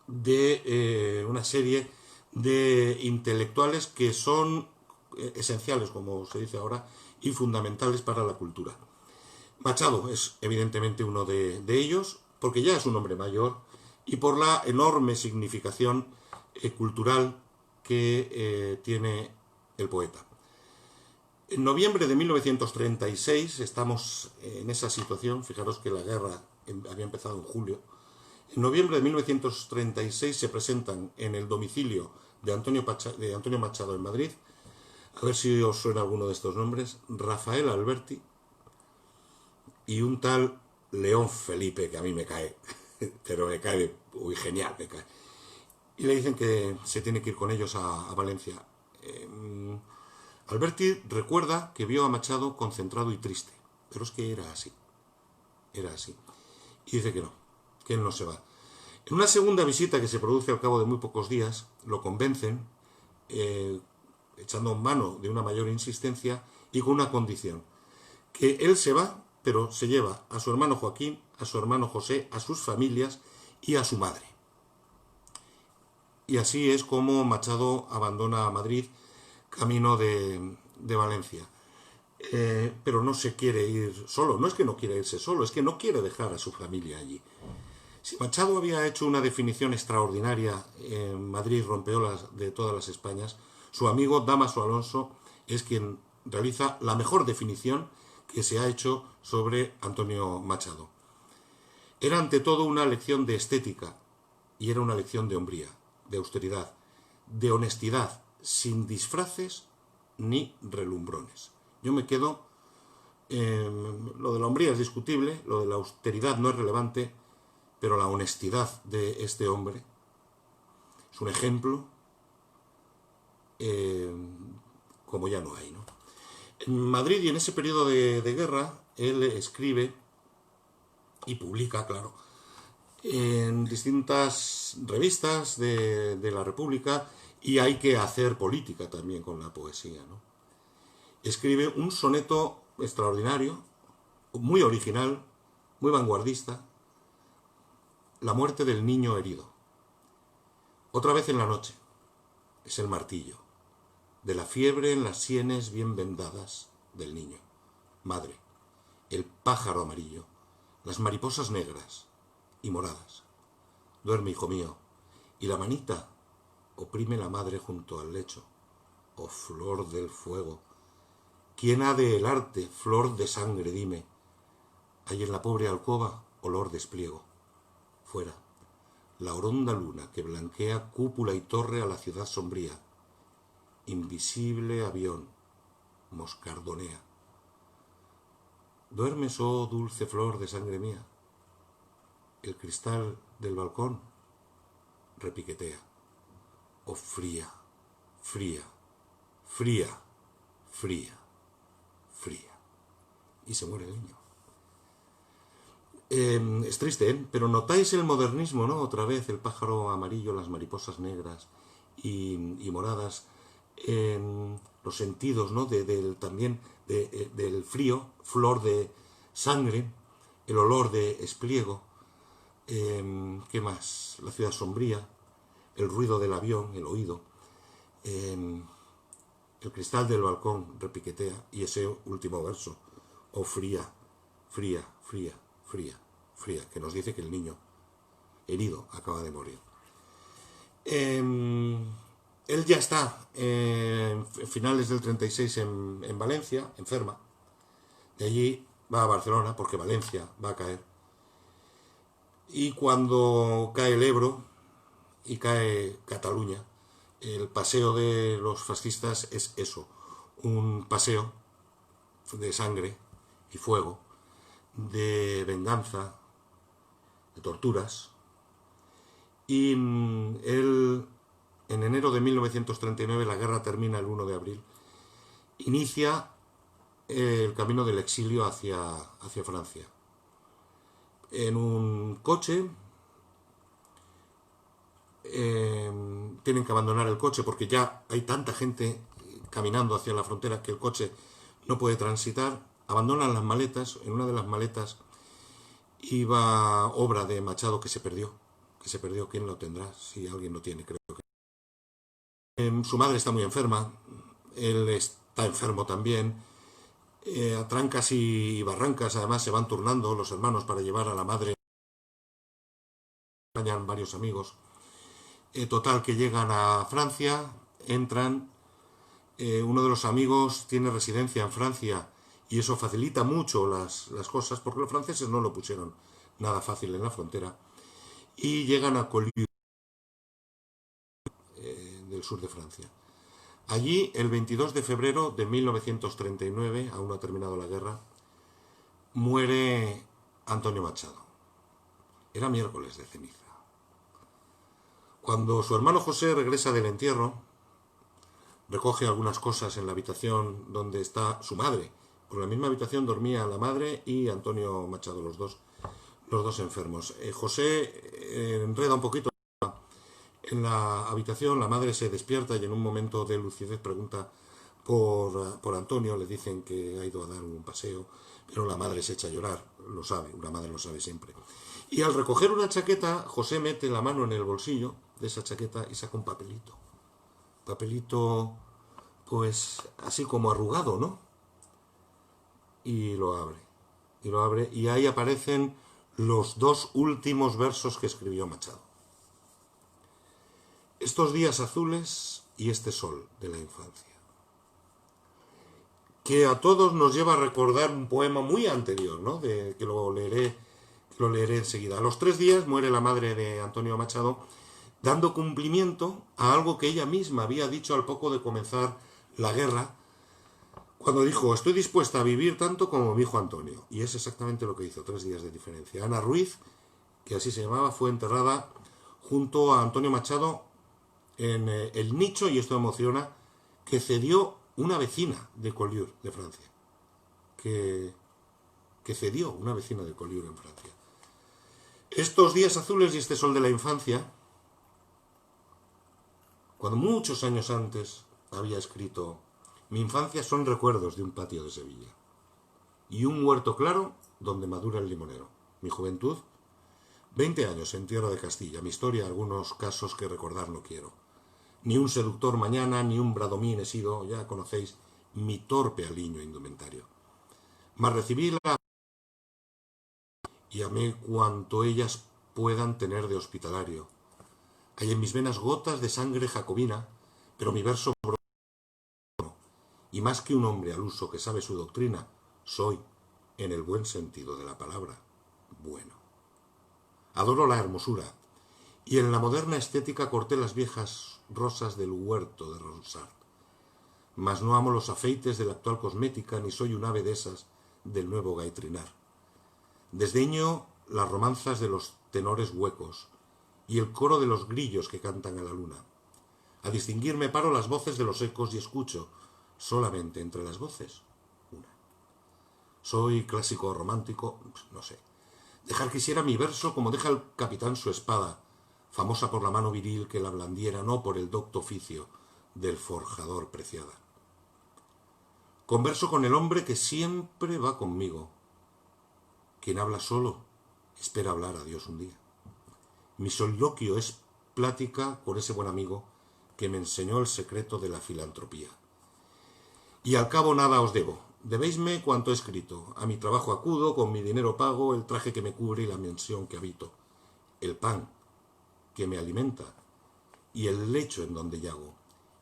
de una serie de intelectuales que son esenciales, como se dice ahora, y fundamentales para la cultura. Machado es evidentemente uno de ellos, porque ya es un hombre mayor, y por la enorme significación cultural que tiene el poeta. En noviembre de 1936, estamos en esa situación, fijaros que la guerra había empezado en julio. En noviembre de 1936 se presentan en el domicilio de Antonio Machado en Madrid, a ver si os suena alguno de estos nombres, Rafael Alberti y un tal León Felipe, que a mí me cae, pero me cae, uy, genial, me cae. Y le dicen que se tiene que ir con ellos a Valencia. Alberti recuerda que vio a Machado concentrado y triste, pero es que era así. Y dice que él no se va. En una segunda visita que se produce al cabo de muy pocos días, lo convencen, echando mano de una mayor insistencia y con una condición, que él se va, pero se lleva a su hermano Joaquín, a su hermano José, a sus familias y a su madre. Y así es como Machado abandona Madrid camino de Valencia. Pero no se quiere ir solo, no es que no quiera irse solo, es que no quiere dejar a su familia allí. Si Machado había hecho una definición extraordinaria en Madrid, rompeolas de todas las Españas, su amigo Dámaso Alonso es quien realiza la mejor definición que se ha hecho sobre Antonio Machado. Era ante todo una lección de estética y era una lección de hombría, de austeridad, de honestidad, sin disfraces ni relumbrones. Yo me quedo, lo de la hombría es discutible, lo de la austeridad no es relevante, pero la honestidad de este hombre es un ejemplo como ya no hay, ¿no? En Madrid y en ese periodo de guerra, él escribe y publica, claro, en distintas revistas de la República, y hay que hacer política también con la poesía, ¿no? Escribe un soneto extraordinario, muy original, muy vanguardista, La muerte del niño herido. Otra vez en la noche, es el martillo, de la fiebre en las sienes bien vendadas del niño. Madre, el pájaro amarillo, las mariposas negras y moradas. Duerme, hijo mío, y la manita oprime la madre junto al lecho. Oh, flor del fuego, ¿quién ha de helarte, flor de sangre, dime? Hay en la pobre alcoba olor de espliego. Fuera, la horonda luna que blanquea cúpula y torre a la ciudad sombría. Invisible avión, moscardonea. ¿Duermes, oh dulce flor de sangre mía? El cristal del balcón repiquetea. Oh fría, fría, fría, fría, fría. Y se muere el niño. Es triste, ¿eh? Pero notáis el modernismo, ¿no? Otra vez el pájaro amarillo, las mariposas negras y moradas, los sentidos, ¿no? También del frío, flor de sangre, el olor de espliego, ¿qué más? La ciudad sombría, el ruido del avión, el oído, el cristal del balcón repiquetea y ese último verso, oh fría, fría, fría, fría, fría, que nos dice que el niño herido acaba de morir. Él ya está en finales del 36 en Valencia, enferma. De allí va a Barcelona porque Valencia va a caer. Y cuando cae el Ebro y cae Cataluña, el paseo de los fascistas es eso, un paseo de sangre y fuego, de venganza, de torturas. Y él, en enero de 1939, la guerra termina el 1 de abril, inicia el camino del exilio hacia Francia. En un coche, tienen que abandonar el coche porque ya hay tanta gente caminando hacia la frontera que el coche no puede transitar. Abandonan las maletas. En una de las maletas iba obra de Machado que se perdió. ¿Quién lo tendrá? Si alguien lo tiene, creo que. Su madre está muy enferma, él está enfermo también. A trancas y barrancas, además, se van turnando los hermanos para llevar a la madre. Acompañan varios amigos. Total, que llegan a Francia, entran. Uno de los amigos tiene residencia en Francia y eso facilita mucho las cosas porque los franceses no lo pusieron nada fácil en la frontera. Y llegan a Collioure, del sur de Francia. Allí, el 22 de febrero de 1939, aún no ha terminado la guerra, muere Antonio Machado. Era miércoles de ceniza. Cuando su hermano José regresa del entierro, recoge algunas cosas en la habitación donde está su madre. Por la misma habitación dormía la madre y Antonio Machado, los dos enfermos. José enreda un poquito en la habitación, la madre se despierta y en un momento de lucidez pregunta por Antonio, le dicen que ha ido a dar un paseo, pero la madre se echa a llorar, lo sabe, una madre lo sabe siempre. Y al recoger una chaqueta, José mete la mano en el bolsillo de esa chaqueta y saca un papelito, pues así como arrugado, ¿no? Y lo abre, y ahí aparecen los dos últimos versos que escribió Machado. Estos días azules y este sol de la infancia, que a todos nos lleva a recordar un poema muy anterior, ¿no? Que lo leeré enseguida. A los 3 días muere la madre de Antonio Machado, dando cumplimiento a algo que ella misma había dicho al poco de comenzar la guerra, cuando dijo: estoy dispuesta a vivir tanto como mi hijo Antonio. Y es exactamente lo que hizo, 3 días de diferencia. Ana Ruiz, que así se llamaba, fue enterrada junto a Antonio Machado en el nicho, y esto emociona, que cedió una vecina de Collioure, de Francia. Que cedió una vecina de Collioure en Francia. Estos días azules y este sol de la infancia, cuando muchos años antes había escrito: mi infancia son recuerdos de un patio de Sevilla y un huerto claro donde madura el limonero. Mi juventud, 20 años en tierra de Castilla. Mi historia, algunos casos que recordar no quiero. Ni un seductor mañana, ni un bradomín he sido, ya conocéis mi torpe aliño indumentario. Mas recibí la y amé cuanto ellas puedan tener de hospitalario. Hay en mis venas gotas de sangre jacobina, pero mi verso y más que un hombre al uso que sabe su doctrina, soy, en el buen sentido de la palabra, bueno. Adoro la hermosura, y en la moderna estética corté las viejas rosas del huerto de Ronsard. mas no amo los afeites de la actual cosmética, ni soy un ave de esas del nuevo gaitrinar. Desdeño las romanzas de los tenores huecos y el coro de los grillos que cantan a la luna. A distinguirme paro las voces de los ecos y escucho solamente entre las voces una. Soy clásico romántico, no sé. Dejar quisiera mi verso como deja el capitán su espada, famosa por la mano viril que la blandiera, no por el docto oficio del forjador preciada. Converso con el hombre que siempre va conmigo. Quien habla solo espera hablar a Dios un día. Mi soliloquio es plática con ese buen amigo que me enseñó el secreto de la filantropía. Y al cabo nada os debo. Debéisme cuanto he escrito. A mi trabajo acudo, con mi dinero pago el traje que me cubre y la mansión que habito, el pan que me alimenta y el lecho en donde yago.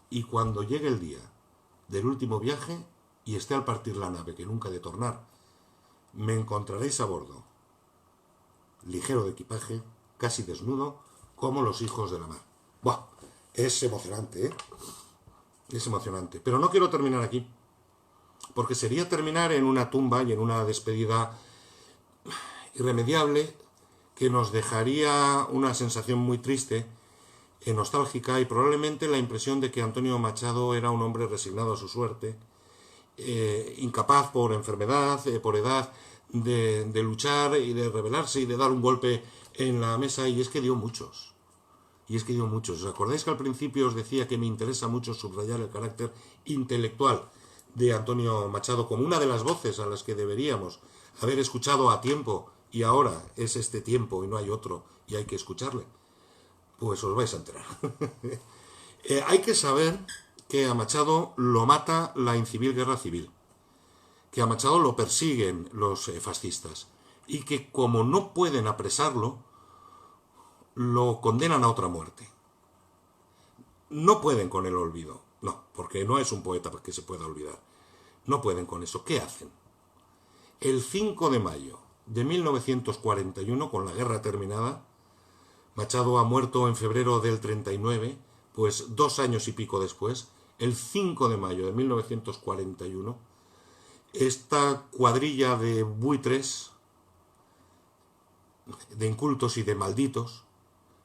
Y cuando llegue el día del último viaje y esté al partir la nave que nunca ha de tornar, me encontraréis a bordo, ligero de equipaje, casi desnudo, como los hijos de la mar. ¡Buah! Es emocionante, ¿eh? Es emocionante. Pero no quiero terminar aquí, porque sería terminar en una tumba y en una despedida irremediable que nos dejaría una sensación muy triste, nostálgica, y probablemente la impresión de que Antonio Machado era un hombre resignado a su suerte, incapaz por enfermedad, por edad, de luchar y de rebelarse y de dar un golpe en la mesa, y es que dio muchos. ¿Os acordáis que al principio os decía que me interesa mucho subrayar el carácter intelectual de Antonio Machado como una de las voces a las que deberíamos haber escuchado a tiempo, y ahora es este tiempo y no hay otro y hay que escucharle? Pues os vais a enterar. Hay que saber que a Machado lo mata la incivil guerra civil, que a Machado lo persiguen los fascistas y que como no pueden apresarlo, lo condenan a otra muerte. No pueden con el olvido, no, porque no es un poeta que se pueda olvidar. No pueden con eso. ¿Qué hacen? El 5 de mayo de 1941, con la guerra terminada, Machado ha muerto en febrero del 39, pues 2 años y pico después, el 5 de mayo de 1941, esta cuadrilla de buitres, de incultos y de malditos,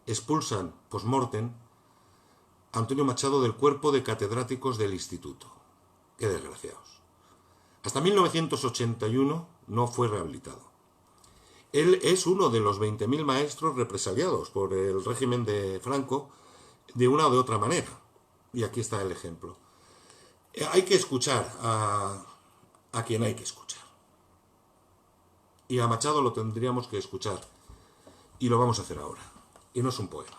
expulsan post-mortem a Antonio Machado del cuerpo de catedráticos del instituto. ¡Qué desgraciados! Hasta 1981 no fue rehabilitado. Él es uno de los 20.000 maestros represaliados por el régimen de Franco de una o de otra manera. Y aquí está el ejemplo. Hay que escuchar a quien hay que escuchar. Y a Machado lo tendríamos que escuchar. Y lo vamos a hacer ahora. Y no es un poema.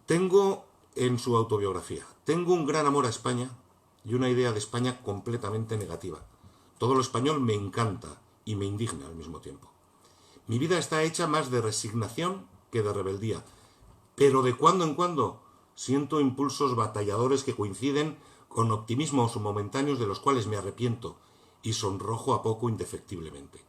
Tengo en su autobiografía, tengo un gran amor a España y una idea de España completamente negativa. Todo lo español me encanta y me indigna al mismo tiempo. Mi vida está hecha más de resignación que de rebeldía, pero de cuando en cuando siento impulsos batalladores que coinciden con optimismos momentáneos de los cuales me arrepiento y sonrojo a poco indefectiblemente.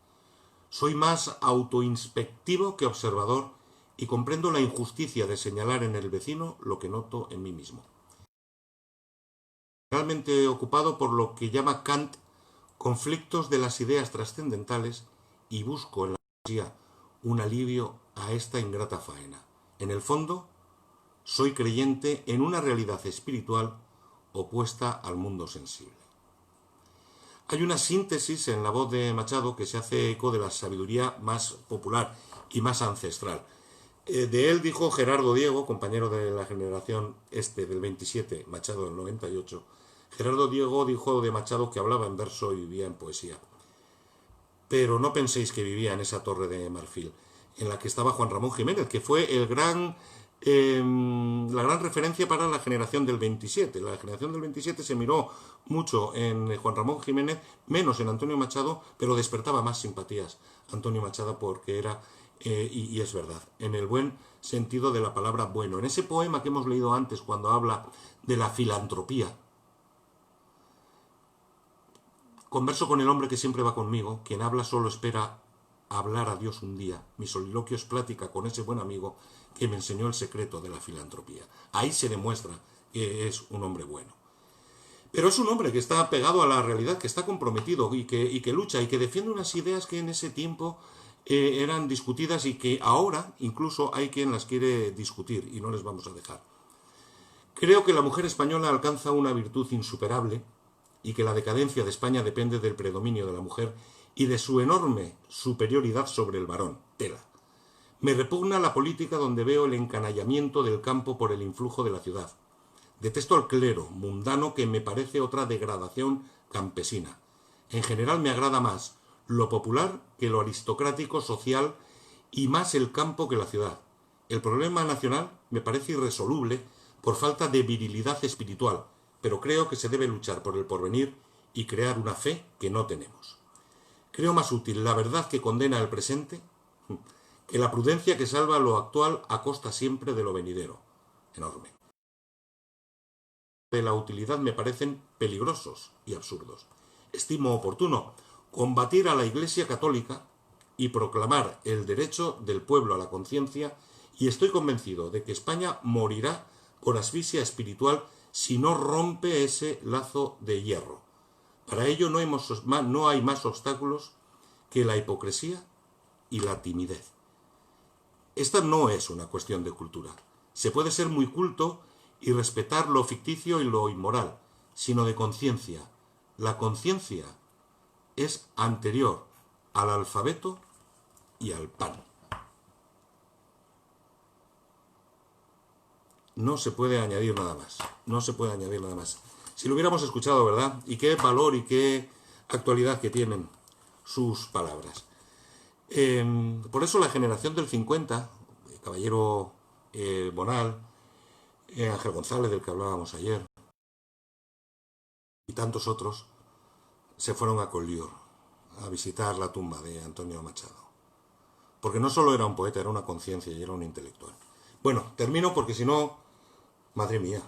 Soy más autoinspectivo que observador y comprendo la injusticia de señalar en el vecino lo que noto en mí mismo. Realmente ocupado por lo que llama Kant conflictos de las ideas trascendentales y busco en la poesía un alivio a esta ingrata faena. En el fondo, soy creyente en una realidad espiritual opuesta al mundo sensible. Hay una síntesis en la voz de Machado que se hace eco de la sabiduría más popular y más ancestral. De él dijo Gerardo Diego, compañero de la generación del 27, Machado del 98. Gerardo Diego dijo de Machado que hablaba en verso y vivía en poesía. Pero no penséis que vivía en esa torre de marfil, en la que estaba Juan Ramón Jiménez, que fue la gran referencia para la generación del 27. La generación del 27 se miró mucho en Juan Ramón Jiménez, menos en Antonio Machado, pero despertaba más simpatías Antonio Machado porque era, y es verdad, en el buen sentido de la palabra bueno. En ese poema que hemos leído antes, cuando habla de la filantropía, converso con el hombre que siempre va conmigo, quien habla solo espera hablar a Dios un día. Mi soliloquio es plática con ese buen amigo que me enseñó el secreto de la filantropía. Ahí se demuestra que es un hombre bueno. Pero es un hombre que está pegado a la realidad, que está comprometido y que lucha y que defiende unas ideas que en ese tiempo eran discutidas y que ahora incluso hay quien las quiere discutir y no les vamos a dejar. Creo que la mujer española alcanza una virtud insuperable y que la decadencia de España depende del predominio de la mujer y de su enorme superioridad sobre el varón. Tela. Me repugna la política donde veo el encanallamiento del campo por el influjo de la ciudad. Detesto al clero mundano, que me parece otra degradación campesina. En general me agrada más lo popular que lo aristocrático social y más el campo que la ciudad. El problema nacional me parece irresoluble por falta de virilidad espiritual, pero creo que se debe luchar por el porvenir y crear una fe que no tenemos. Creo más útil la verdad que condena el presente que la prudencia que salva lo actual a costa siempre de lo venidero. Enorme. De la utilidad me parecen peligrosos y absurdos. Estimo oportuno combatir a la Iglesia católica y proclamar el derecho del pueblo a la conciencia, y estoy convencido de que España morirá por asfixia espiritual si no rompe ese lazo de hierro. Para ello no hay más obstáculos que la hipocresía y la timidez. Esta no es una cuestión de cultura. Se puede ser muy culto y respetar lo ficticio y lo inmoral, sino de conciencia. La conciencia es anterior al alfabeto y al pan. No se puede añadir nada más. No se puede añadir nada más. Si lo hubiéramos escuchado, ¿verdad? Y qué valor y qué actualidad que tienen sus palabras. Por eso la generación del 50, Caballero Bonal, Ángel González, del que hablábamos ayer, y tantos otros, se fueron a Collioure a visitar la tumba de Antonio Machado. Porque no solo era un poeta, era una conciencia y era un intelectual. Bueno, termino porque si no, madre mía,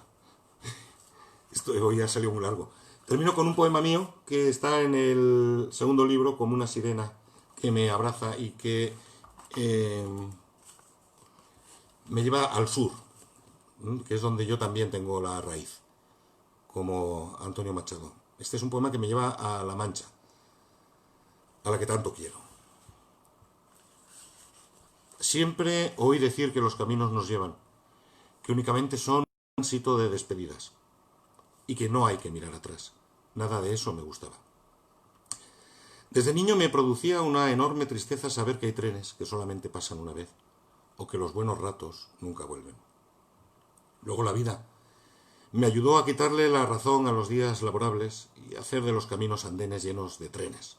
esto hoy ya salió muy largo. Termino con un poema mío que está en el segundo libro, como una sirena que me abraza y que me lleva al sur, que es donde yo también tengo la raíz, como Antonio Machado. Este es un poema que me lleva a La Mancha, a la que tanto quiero. Siempre oí decir que los caminos nos llevan, que únicamente son un tránsito de despedidas, y que no hay que mirar atrás. Nada de eso me gustaba. Desde niño me producía una enorme tristeza saber que hay trenes que solamente pasan una vez, o que los buenos ratos nunca vuelven. Luego la vida me ayudó a quitarle la razón a los días laborables y a hacer de los caminos andenes llenos de trenes,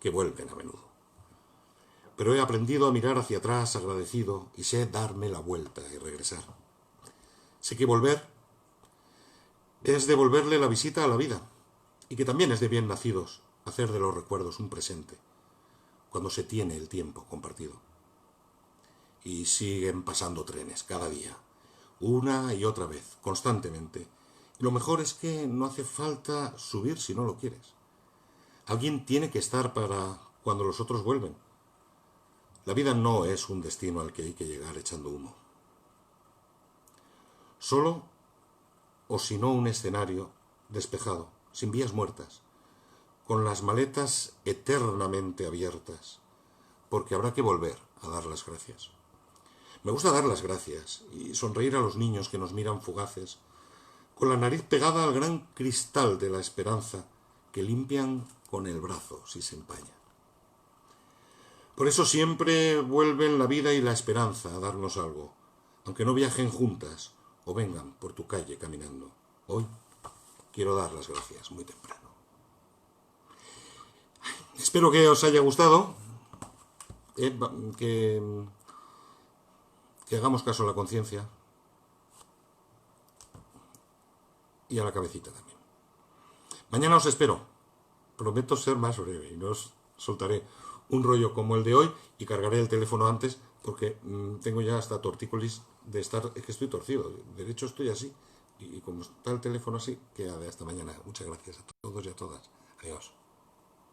que vuelven a menudo. Pero he aprendido a mirar hacia atrás agradecido y sé darme la vuelta y regresar. Sé que volver es devolverle la visita a la vida, y que también es de bien nacidos hacer de los recuerdos un presente, cuando se tiene el tiempo compartido. Y siguen pasando trenes cada día, una y otra vez, constantemente. Y lo mejor es que no hace falta subir si no lo quieres. Alguien tiene que estar para cuando los otros vuelven. La vida no es un destino al que hay que llegar echando humo. Solo, o si no, un escenario despejado, sin vías muertas, con las maletas eternamente abiertas, porque habrá que volver a dar las gracias. Me gusta dar las gracias y sonreír a los niños que nos miran fugaces, con la nariz pegada al gran cristal de la esperanza que limpian con el brazo si se empaña. Por eso siempre vuelven la vida y la esperanza a darnos algo, aunque no viajen juntas o vengan por tu calle caminando. Hoy quiero dar las gracias muy temprano. Espero que os haya gustado, que hagamos caso a la conciencia y a la cabecita también. Mañana os espero. Prometo ser más breve y no os soltaré un rollo como el de hoy y cargaré el teléfono antes porque tengo ya hasta tortícolis de estar, es que estoy torcido, de hecho estoy así y como está el teléfono así, queda de hasta mañana. Muchas gracias a todos y a todas. Adiós.